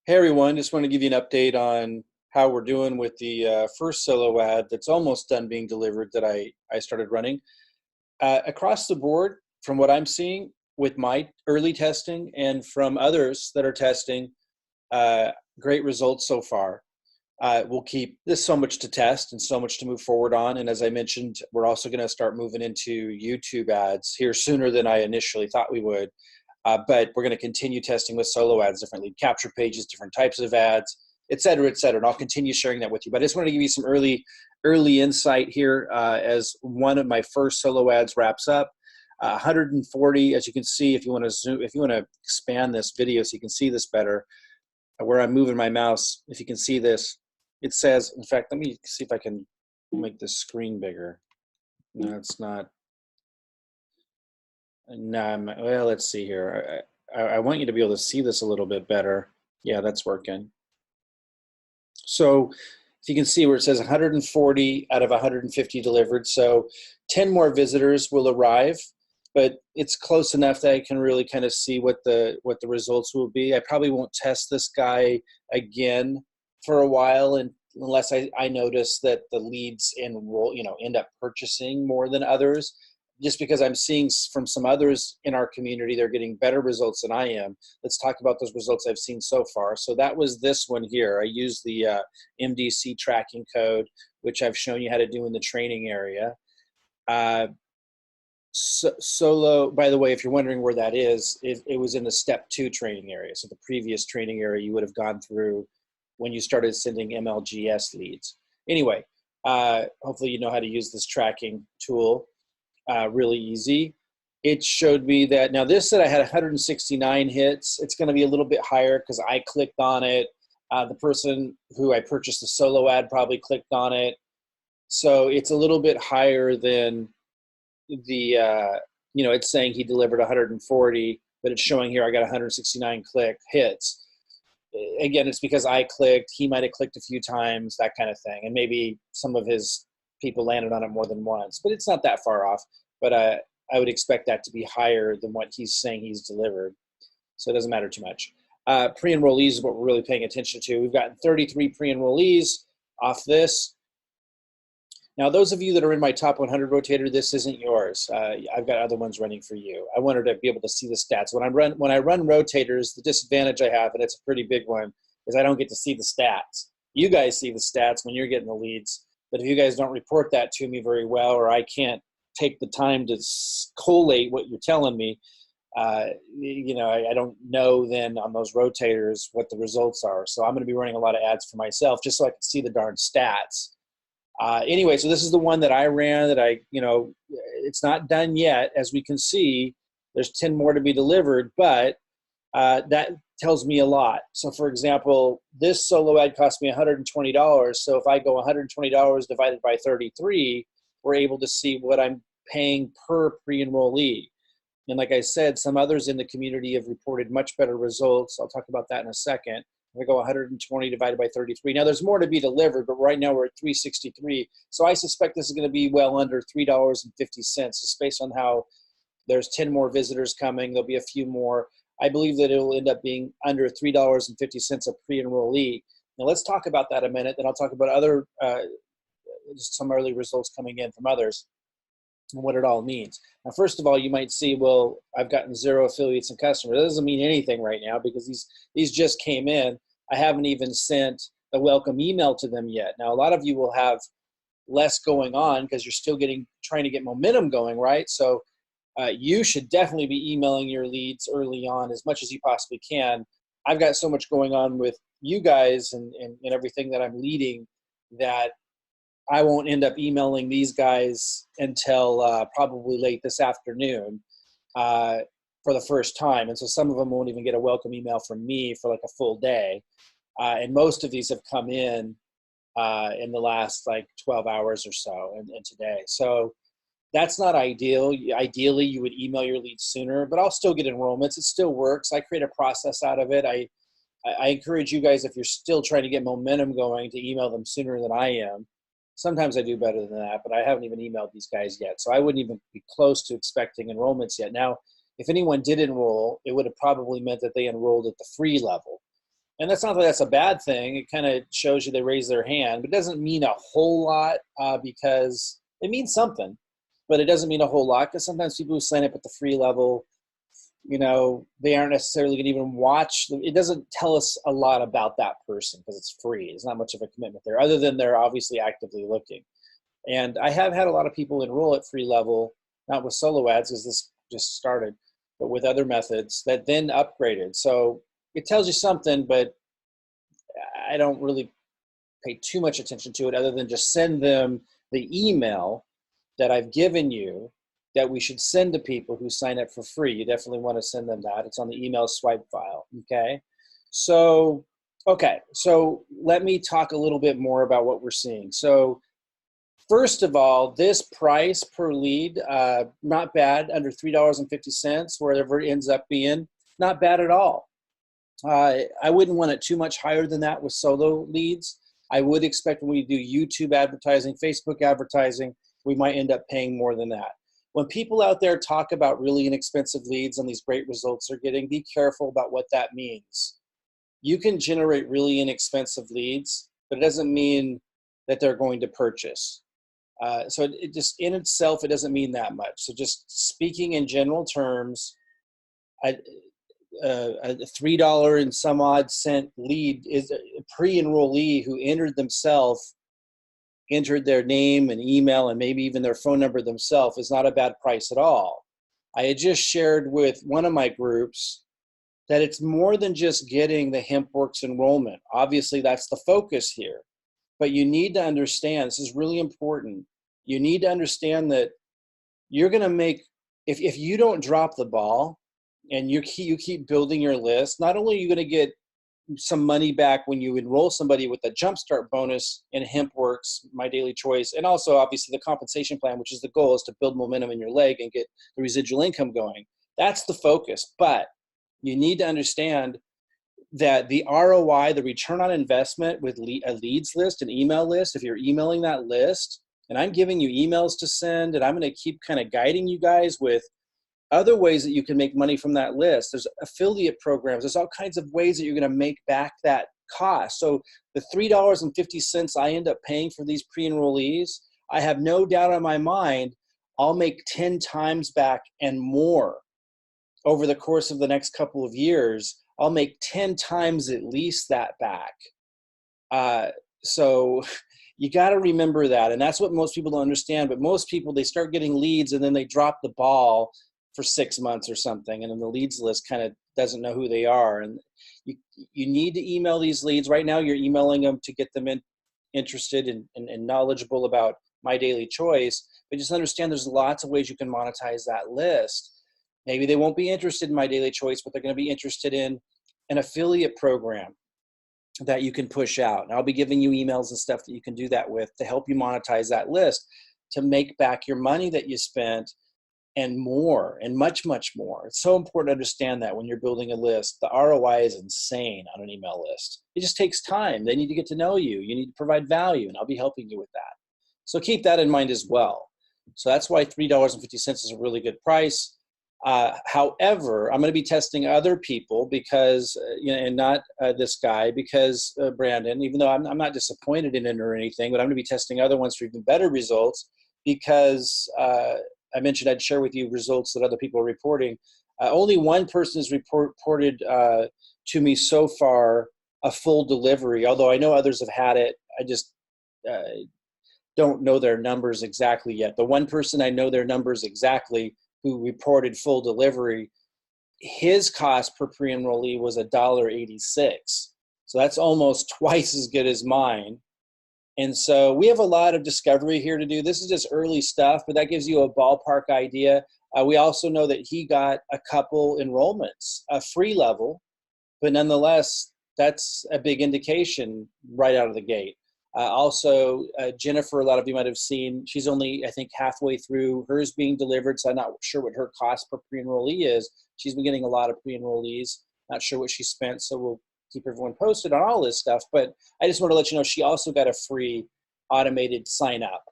Hey everyone, just want to give you an update on how we're doing with the first solo ad that's almost done being delivered that I started running. Across the board, from what I'm seeing with my early testing and from others that are testing, uh, great results so far. We'll keep this so much to test and so much to move forward on. And as I mentioned, we're also going to start moving into YouTube ads here sooner than I initially thought we would. But we're going to continue testing with solo ads, different lead capture pages, different types of ads, et cetera, et cetera. And I'll continue sharing that with you. But I just wanted to give you some early insight here as one of my first solo ads wraps up. 140, as you can see, if you want to zoom, if you want to expand this video so you can see this better, where I'm moving my mouse, if you can see this, it says, in fact, let me see if I can make this screen bigger. No, it's not. No, well, let's see here. I want you to be able to see this a little bit better. Yeah, that's working. So if you can see where it says 140 out of 150 delivered, so 10 more visitors will arrive, but it's close enough that I can really kind of see what the results will be. I probably won't test this guy again for a while, and unless I notice that the leads end up purchasing more than others, just because I'm seeing from some others in our community, they're getting better results than I am. Let's talk about those results I've seen so far. So that was this one here. I used the MDC tracking code, which I've shown you how to do in the training area. Solo, by the way, if you're wondering where that is, it was in the step 2 training area. So the previous training area you would have gone through when you started sending MLGS leads. Anyway, hopefully you know how to use this tracking tool. Really easy. It showed me that, now this said I had 169 hits. It's going to be a little bit higher because I clicked on it. The person who I purchased the solo ad probably clicked on it. So it's a little bit higher than the, it's saying he delivered 140, but it's showing here I got 169 hits. Again, it's because I clicked, he might have clicked a few times, that kind of thing. And maybe some of his people landed on it more than once, but it's not that far off. But I would expect that to be higher than what he's saying he's delivered. So it doesn't matter too much. Pre-enrollees is what we're really paying attention to. We've gotten 33 pre-enrollees off this. Now, those of you that are in my top 100 rotator, this isn't yours. I've got other ones running for you. I wanted to be able to see the stats. When I run rotators, the disadvantage I have, and it's a pretty big one, is I don't get to see the stats. You guys see the stats when you're getting the leads, but if you guys don't report that to me very well, or I can't take the time to collate what you're telling me, I don't know then on those rotators what the results are. So I'm going to be running a lot of ads for myself just so I can see the darn stats. Anyway, so this is the one that I ran that it's not done yet. As we can see, there's 10 more to be delivered, but that tells me a lot. So for example, this solo ad cost me $120. So if I go $120 divided by 33, we're able to see what I'm paying per pre-enrollee. And like I said, some others in the community have reported much better results. I'll talk about that in a second. I go 120 divided by 33. Now there's more to be delivered, but right now we're at 363. So I suspect this is going to be well under $3.50, just based on how there's 10 more visitors coming. There'll be a few more. I believe that it'll end up being under $3.50 a pre-enrollee. Now let's talk about that a minute. Then I'll talk about other, just some early results coming in from others and what it all means. Now, first of all, you might see, well, I've gotten 0 affiliates and customers. That doesn't mean anything right now because these just came in. I haven't even sent a welcome email to them yet. Now, a lot of you will have less going on because you're still trying to get momentum going, right? So you should definitely be emailing your leads early on as much as you possibly can. I've got so much going on with you guys and everything that I'm leading that I won't end up emailing these guys until probably late this afternoon for the first time. And so some of them won't even get a welcome email from me for like a full day. And most of these have come in the last like 12 hours or so and today. So that's not ideal. Ideally, you would email your leads sooner, but I'll still get enrollments. It still works. I create a process out of it. I encourage you guys, if you're still trying to get momentum going, to email them sooner than I am. Sometimes I do better than that, but I haven't even emailed these guys yet. So I wouldn't even be close to expecting enrollments yet. Now, if anyone did enroll, it would have probably meant that they enrolled at the free level. And that's not that that's a bad thing. It kind of shows you they raise their hand, but it doesn't mean a whole lot because it means something, but it doesn't mean a whole lot because sometimes people who sign up at the free level, you know, they aren't necessarily going to even watch. It doesn't tell us a lot about that person because it's free. There's not much of a commitment there other than they're obviously actively looking. And I have had a lot of people enroll at free level, not with solo ads because this just started, but with other methods that then upgraded. So it tells you something, but I don't really pay too much attention to it other than just send them the email that I've given you that we should send to people who sign up for free. You definitely want to send them that. It's on the email swipe file, okay? So let me talk a little bit more about what we're seeing. So first of all, this price per lead, not bad, under $3.50, wherever it ends up being, not bad at all. I wouldn't want it too much higher than that with solo leads. I would expect when we do YouTube advertising, Facebook advertising, we might end up paying more than that. When people out there talk about really inexpensive leads and these great results they're getting, be careful about what that means. You can generate really inexpensive leads, but it doesn't mean that they're going to purchase. So it just in itself, it doesn't mean that much. So just speaking in general terms, a $3 and some odd cent lead is a pre-enrollee who entered their name and email and maybe even their phone number themselves is not a bad price at all. I had just shared with one of my groups that it's more than just getting the Hempworx enrollment. Obviously, that's the focus here. But you need to understand, this is really important, you need to understand that you're going to make, if you don't drop the ball and you keep building your list, not only are you going to get some money back when you enroll somebody with a jumpstart bonus in Hempworx, MyDailyChoice, and also obviously the compensation plan, which is the goal, is to build momentum in your leg and get the residual income going. That's the focus. But you need to understand that the ROI, the return on investment with a leads list, an email list, if you're emailing that list, and I'm giving you emails to send, and I'm going to keep kind of guiding you guys with other ways that you can make money from that list. There's affiliate programs. There's all kinds of ways that you're going to make back that cost. So the $3.50 I end up paying for these pre-enrollees, I have no doubt in my mind, I'll make 10 times back and more over the course of the next couple of years. I'll make 10 times at least that back. So you got to remember that. And that's what most people don't understand. But most people, they start getting leads and then they drop the ball for 6 months or something. And then the leads list kind of doesn't know who they are. And you need to email these leads. Right now, you're emailing them to get them interested and knowledgeable about MyDailyChoice. But just understand there's lots of ways you can monetize that list. Maybe they won't be interested in MyDailyChoice, but they're going to be interested in an affiliate program that you can push out. And I'll be giving you emails and stuff that you can do that with to help you monetize that list, to make back your money that you spent and more, and much, much more. It's so important to understand that when you're building a list. The ROI is insane on an email list. It just takes time. They need to get to know you. You need to provide value, and I'll be helping you with that. So keep that in mind as well. So that's why $3.50 is a really good price. However, I'm going to be testing other people because, and not this guy, because Brandon, even though I'm not disappointed in it or anything, but I'm going to be testing other ones for even better results because I mentioned I'd share with you results that other people are reporting. Only one person has reported to me so far a full delivery, although I know others have had it. I just don't know their numbers exactly yet. The one person I know their numbers exactly who reported full delivery, his cost per pre-enrollee was $1.86. So that's almost twice as good as mine. And so we have a lot of discovery here to do. This is just early stuff, but that gives you a ballpark idea. We also know that he got a couple enrollments, a free level, but nonetheless, that's a big indication right out of the gate. Also, Jennifer, a lot of you might have seen, she's only, I think, halfway through hers being delivered, so I'm not sure what her cost per pre-enrollee is. She's been getting a lot of pre-enrollees, not sure what she spent, so we'll keep everyone posted on all this stuff. But I just want to let you know she also got a free automated sign-up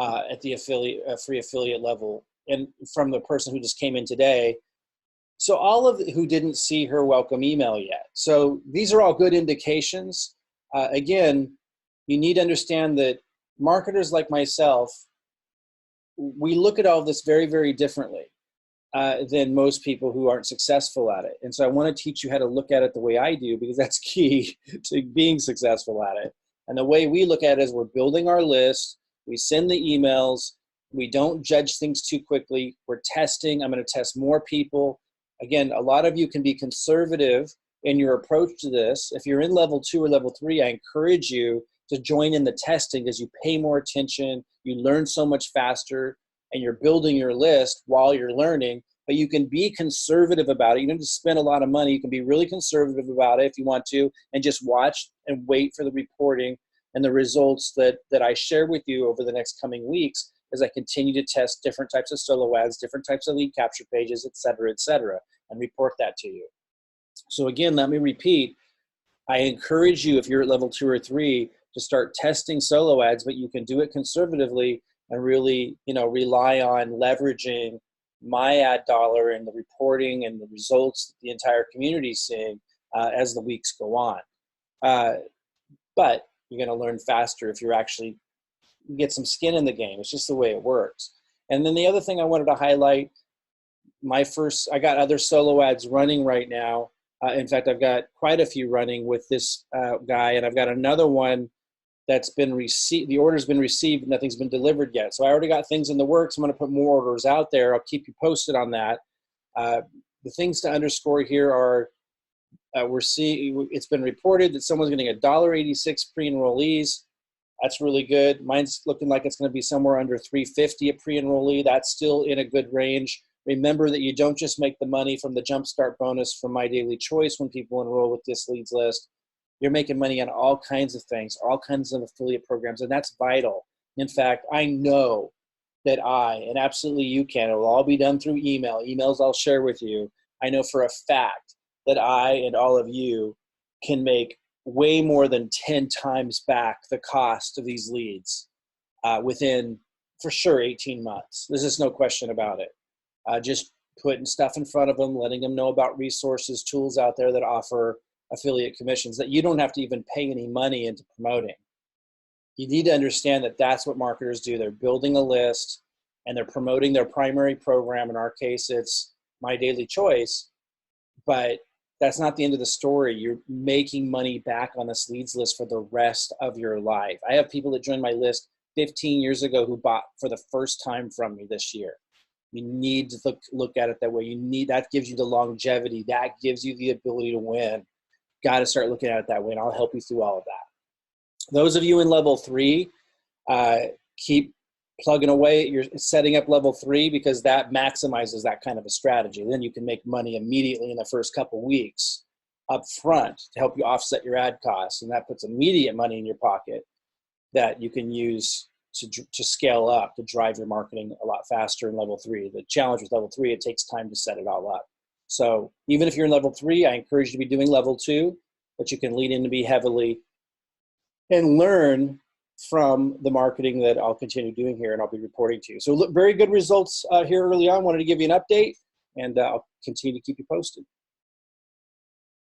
at the free affiliate level. And from the person who just came in today, So all of who didn't see her welcome email yet. So these are all good indications. Again, you need to understand that marketers like myself, we look at all this very, very differently than most people who aren't successful at it. And so I want to teach you how to look at it the way I do, because that's key to being successful at it. And the way we look at it is we're building our list, we send the emails, we don't judge things too quickly, we're testing. I'm going to test more people. Again, a lot of you can be conservative in your approach to this. If you're in level 2 or level 3, I encourage you to join in the testing, because you pay more attention, you learn so much faster, and you're building your list while you're learning. But you can be conservative about it. You don't have to spend a lot of money. You can be really conservative about it if you want to, and just watch and wait for the reporting and the results that I share with you over the next coming weeks as I continue to test different types of solo ads, different types of lead capture pages, et cetera, and report that to you. So again, let me repeat, I encourage you, if you're at level 2 or 3, to start testing solo ads, but you can do it conservatively and really, rely on leveraging my ad dollar and the reporting and the results that the entire community is seeing as the weeks go on. But you're going to learn faster if you're actually get some skin in the game. It's just the way it works. And then the other thing I wanted to highlight, I got other solo ads running right now. In fact, I've got quite a few running with this guy, and I've got another one that's been received. The order's been received, nothing's been delivered yet. So I already got things in the works. I'm going to put more orders out there. I'll keep you posted on that. The things to underscore here are we're seeing, it's been reported that someone's getting $1.86 pre-enrollees. That's really good. Mine's looking like it's going to be somewhere under $3.50 a pre-enrollee. That's still in a good range. Remember that you don't just make the money from the Jumpstart bonus from My Daily Choice when people enroll with this leads list. You're making money on all kinds of things, all kinds of affiliate programs, and that's vital. In fact, I know that and absolutely you can, it will all be done through emails I'll share with you. I know for a fact that I and all of you can make way more than 10 times back the cost of these leads within, for sure, 18 months. There's just no question about it. Just putting stuff in front of them, letting them know about resources, tools out there that offer affiliate commissions that you don't have to even pay any money into promoting. You need to understand that that's what marketers do. They're building a list and they're promoting their primary program. In our case, it's My Daily Choice, but that's not the end of the story. You're making money back on this leads list for the rest of your life. I have people that joined my list 15 years ago who bought for the first time from me this year. You need to look at it that way. That gives you the longevity. That gives you the ability to win. Got to start looking at it that way, and I'll help you through all of that. Those of you in level 3, keep plugging away. You're setting up level 3 because that maximizes that kind of a strategy. Then you can make money immediately in the first couple weeks up front to help you offset your ad costs, and that puts immediate money in your pocket that you can use to scale up, to drive your marketing a lot faster in level 3. The challenge with level 3, it takes time to set it all up. So even if you're in level 3, I encourage you to be doing level 2, but you can lean in to be heavily and learn from the marketing that I'll continue doing here and I'll be reporting to you. So look, very good results here early on. Wanted to give you an update, and I'll continue to keep you posted.